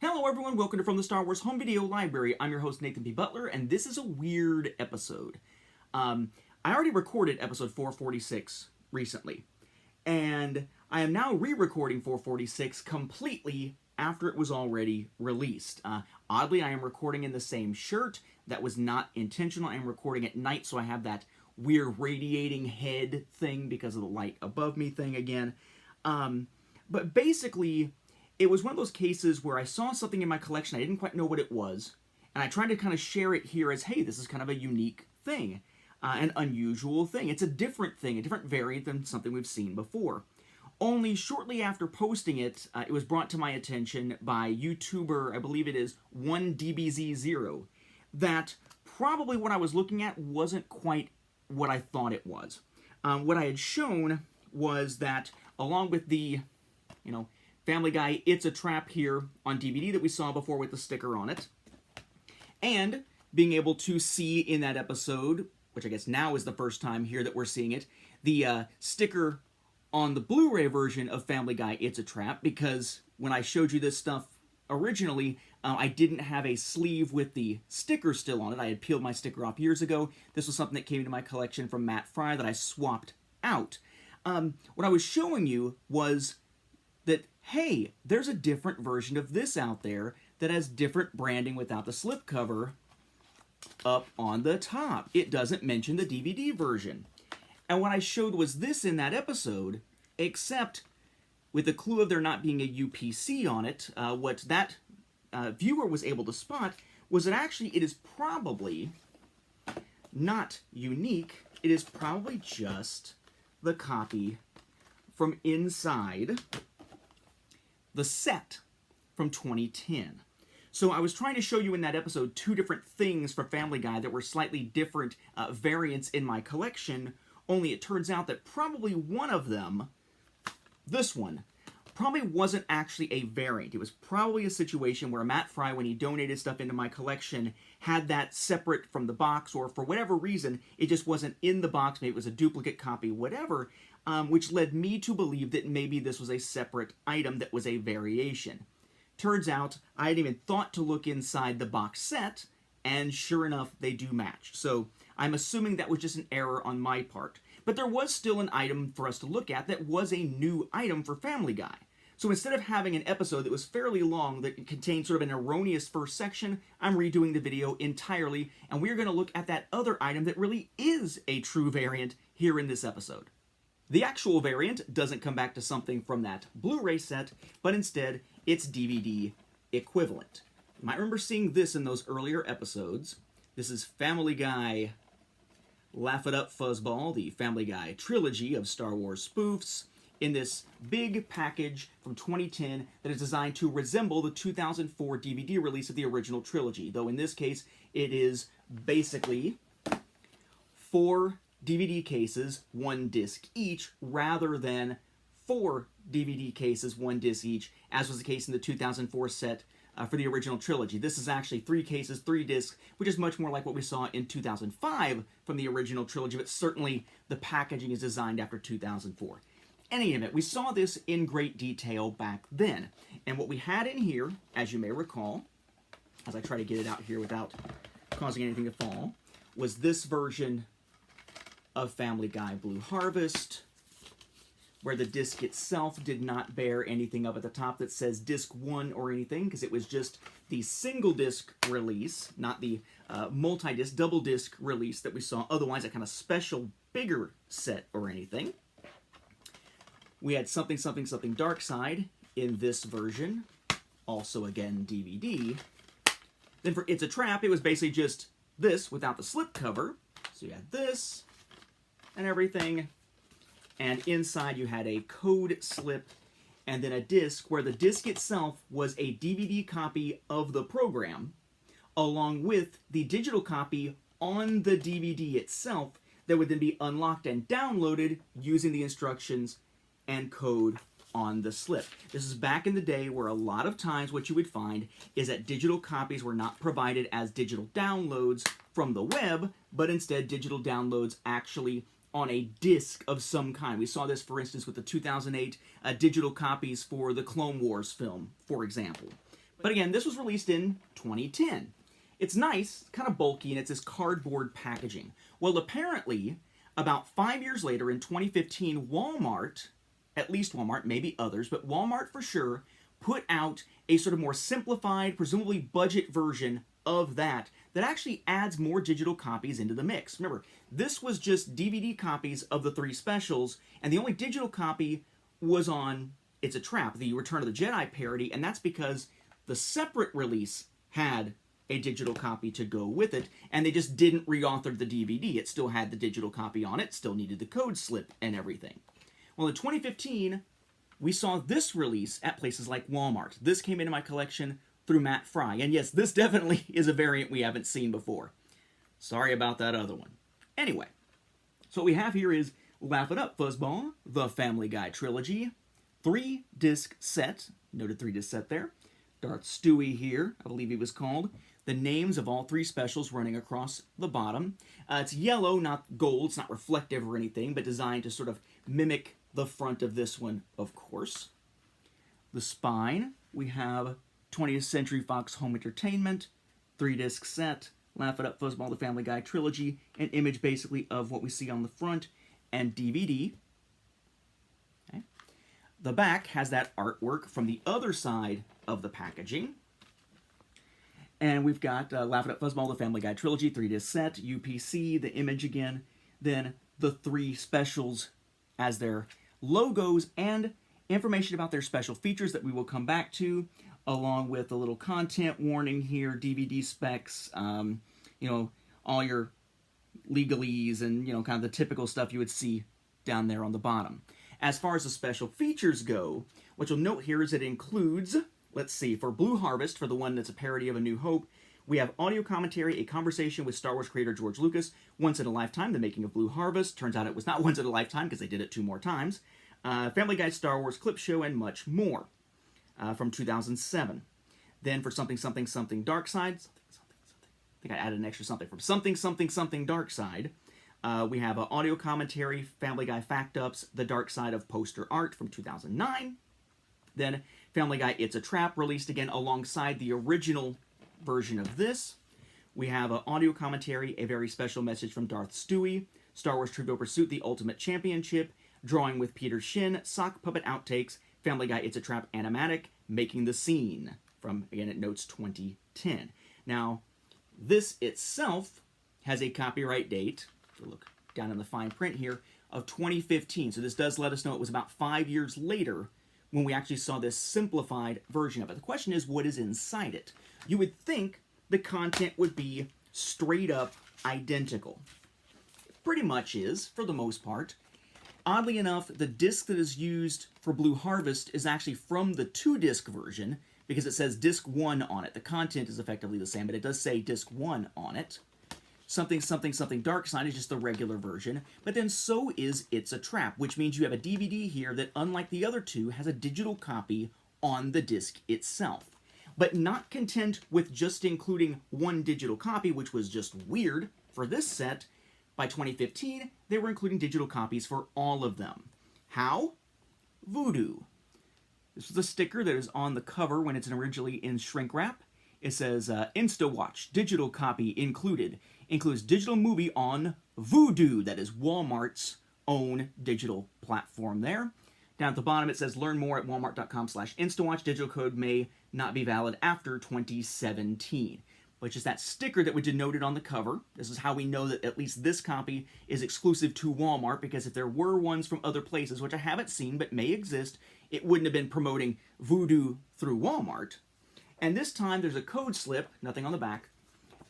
Hello everyone, welcome to From the Star Wars Home Video Library. I'm your host Nathan P. Butler, and this is a weird episode. I already recorded episode 446 recently, and I am now re-recording 446 completely after it was already released. Oddly, I am recording in the same shirt. That was not intentional. I am recording at night, so I have that weird radiating head thing because of the light above me thing again. But basically, it was one of those cases where I saw something in my collection, I didn't quite know what it was, and I tried to kind of share it here as, hey, this is kind of a unique thing, an unusual thing. It's a different thing, a different variant than something we've seen before. Only shortly after posting it, it was brought to my attention by YouTuber, I believe it is 1DBZ0, that probably what I was looking at wasn't quite what I thought it was. What I had shown was that along with the, Family Guy, It's a Trap here on DVD that we saw before with the sticker on it, and being able to see in that episode, which I guess now is the first time here that we're seeing it, the sticker on the Blu-ray version of Family Guy, It's a Trap, because when I showed you this stuff originally, I didn't have a sleeve with the sticker still on it. I had peeled my sticker off years ago. This was something that came into my collection from Matt Fry that I swapped out. What I was showing you was that, hey, there's a different version of this out there that has different branding without the slipcover up on the top. It doesn't mention the DVD version. And what I showed was this in that episode, except with the clue of there not being a UPC on it, what that viewer was able to spot was that actually it is probably not unique. It is probably just the copy from inside the set from 2010. So I was trying to show you in that episode two different things for Family Guy that were slightly different variants in my collection, only it turns out that probably one of them, this one, probably wasn't actually a variant. It was probably a situation where Matt Fry, when he donated stuff into my collection, had that separate from the box, or for whatever reason, it just wasn't in the box, maybe it was a duplicate copy, whatever, which led me to believe that maybe this was a separate item that was a variation. Turns out, I hadn't even thought to look inside the box set, and sure enough, they do match. So I'm assuming that was just an error on my part. But there was still an item for us to look at that was a new item for Family Guy. So instead of having an episode that was fairly long that contained sort of an erroneous first section, I'm redoing the video entirely, and we're going to look at that other item that really is a true variant here in this episode. The actual variant doesn't come back to something from that Blu-ray set, but instead it's DVD equivalent. You might remember seeing this in those earlier episodes. This is Family Guy Laugh It Up Fuzzball, the Family Guy trilogy of Star Wars spoofs, in this big package from 2010 that is designed to resemble the 2004 DVD release of the original trilogy, though in this case it is basically 4 DVD cases, 1 disc each, rather than 4 DVD cases, 1 disc each, as was the case in the 2004 set for the original trilogy. This is actually 3 cases, 3 discs, which is much more like what we saw in 2005 from the original trilogy, but certainly the packaging is designed after 2004. Any event, we saw this in great detail back then. And what we had in here, as you may recall, as I try to get it out here without causing anything to fall, was this version of Family Guy Blue Harvest, where the disc itself did not bear anything up at the top that says disc 1 or anything, because it was just the single disc release, not the multi-disc, double disc release that we saw otherwise, a kind of special bigger set or anything. We had Something Something Something Dark Side in this version, also again DVD. Then for It's a Trap, it was basically just this without the slipcover. So you had this and everything, and inside you had a code slip and then a disc where the disc itself was a DVD copy of the program, along with the digital copy on the DVD itself that would then be unlocked and downloaded using the instructions and code on the slip. This is back in the day where a lot of times what you would find is that digital copies were not provided as digital downloads from the web, but instead digital downloads actually on a disc of some kind. We saw this, for instance, with the 2008 digital copies for the Clone Wars film, for example. But again, this was released in 2010. It's nice, kind of bulky, and it's this cardboard packaging. Well, apparently, about 5 years later in 2015, Walmart, at least Walmart, maybe others, but Walmart for sure, put out a sort of more simplified, presumably budget version of that actually adds more digital copies into the mix. Remember, this was just DVD copies of the 3 specials, and the only digital copy was on It's a Trap, the Return of the Jedi parody, and that's because the separate release had a digital copy to go with it, and they just didn't re-author the DVD. It still had the digital copy on it, still needed the code slip and everything. Well, in 2015, we saw this release at places like Walmart. This came into my collection through Matt Fry, and yes, this definitely is a variant we haven't seen before. Sorry about that other one. Anyway, so what we have here is Laugh It Up, Fuzzball, The Family Guy Trilogy, 3-disc set, noted 3-disc set there, Darth Stewie here, I believe he was called, the names of all 3 specials running across the bottom. It's yellow, not gold, it's not reflective or anything, but designed to sort of mimic the front of this one, of course. The spine, we have 20th Century Fox Home Entertainment, 3-disc set, Laugh It Up, Fuzzball, The Family Guy Trilogy, an image basically of what we see on the front, and DVD. Okay. The back has that artwork from the other side of the packaging. And we've got Laugh It Up, Fuzzball, The Family Guy Trilogy, 3-disc set, UPC, the image again, then the 3 specials as their logos and information about their special features that we will come back to, along with a little content warning here, DVD specs, all your legalese and, kind of the typical stuff you would see down there on the bottom. As far as the special features go, what you'll note here is it includes, let's see, for Blue Harvest, for the one that's a parody of A New Hope, we have audio commentary, a conversation with Star Wars creator George Lucas, Once in a Lifetime, the making of Blue Harvest. Turns out it was not once in a lifetime because they did it 2 more times. Family Guy Star Wars clip show, and much more from 2007. Then for Something Something Something Dark Side, I think I added an extra something. From Something Something Something Dark Side, we have audio commentary, Family Guy Fact Ups, The Dark Side of Poster Art from 2009. Then Family Guy It's a Trap, released again alongside the original version of this. We have audio commentary, a very special message from Darth Stewie, Star Wars Trivial Pursuit, The Ultimate Championship, Drawing with Peter Shin, Sock Puppet Outtakes, Family Guy It's a Trap Animatic, Making the Scene, from, again, it notes 2010. Now, this itself has a copyright date, if you look down in the fine print here, of 2015. So this does let us know it was about 5 years later when we actually saw this simplified version of it. The question is, what is inside it? You would think the content would be straight up identical. It pretty much is, for the most part. Oddly enough, the disc that is used for Blue Harvest is actually from the 2-disc version, because it says disc 1 on it. The content is effectively the same, but it does say disc 1 on it. Something Something Something Dark Side is just the regular version, but then so is It's a Trap, which means you have a DVD here that, unlike the other 2, has a digital copy on the disc itself. But not content with just including 1 digital copy, which was just weird for this set, by 2015, they were including digital copies for all of them. How? Voodoo. This was a sticker that is on the cover when it's originally in shrink wrap. It says, InstaWatch, digital copy included. Includes digital movie on Voodoo. That is Walmart's own digital platform there. Down at the bottom it says, learn more at walmart.com/InstaWatch. Digital code may not be valid after 2017. But just that sticker that we denoted on the cover. This is how we know that at least this copy is exclusive to Walmart, because if there were ones from other places, which I haven't seen but may exist, it wouldn't have been promoting Voodoo through Walmart. And this time there's a code slip, nothing on the back,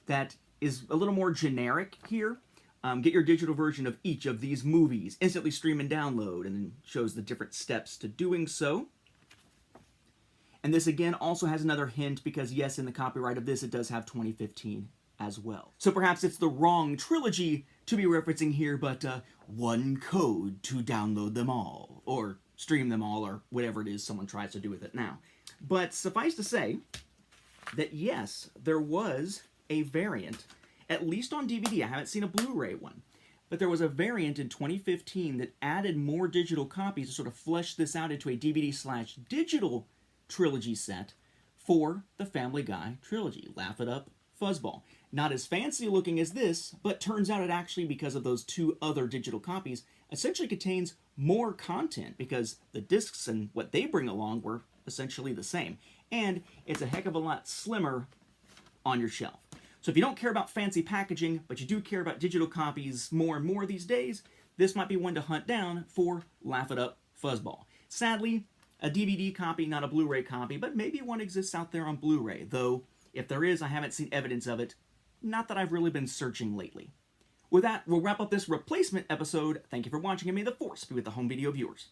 that is a little more generic here. Get your digital version of each of these movies. Instantly stream and download, and then shows the different steps to doing so. And this again also has another hint, because yes, in the copyright of this it does have 2015 as well. So perhaps it's the wrong trilogy to be referencing here, but 1 code to download them all, or stream them all, or whatever it is someone tries to do with it now. But suffice to say that yes, there was a variant, at least on DVD. I haven't seen a Blu-ray one, but there was a variant in 2015 that added more digital copies to sort of flesh this out into a DVD/digital trilogy set for the Family Guy trilogy. Laugh It Up, Fuzzball. Not as fancy looking as this, but turns out it actually, because of those 2 other digital copies, essentially contains more content because the discs and what they bring along were essentially the same. And it's a heck of a lot slimmer on your shelf. So if you don't care about fancy packaging, but you do care about digital copies more and more these days, this might be one to hunt down for Laugh It Up, Fuzzball. Sadly, a DVD copy, not a Blu-ray copy, but maybe one exists out there on Blu-ray, though if there is, I haven't seen evidence of it. Not that I've really been searching lately. With that, we'll wrap up this replacement episode. Thank you for watching, and may the Force be with the home video viewers.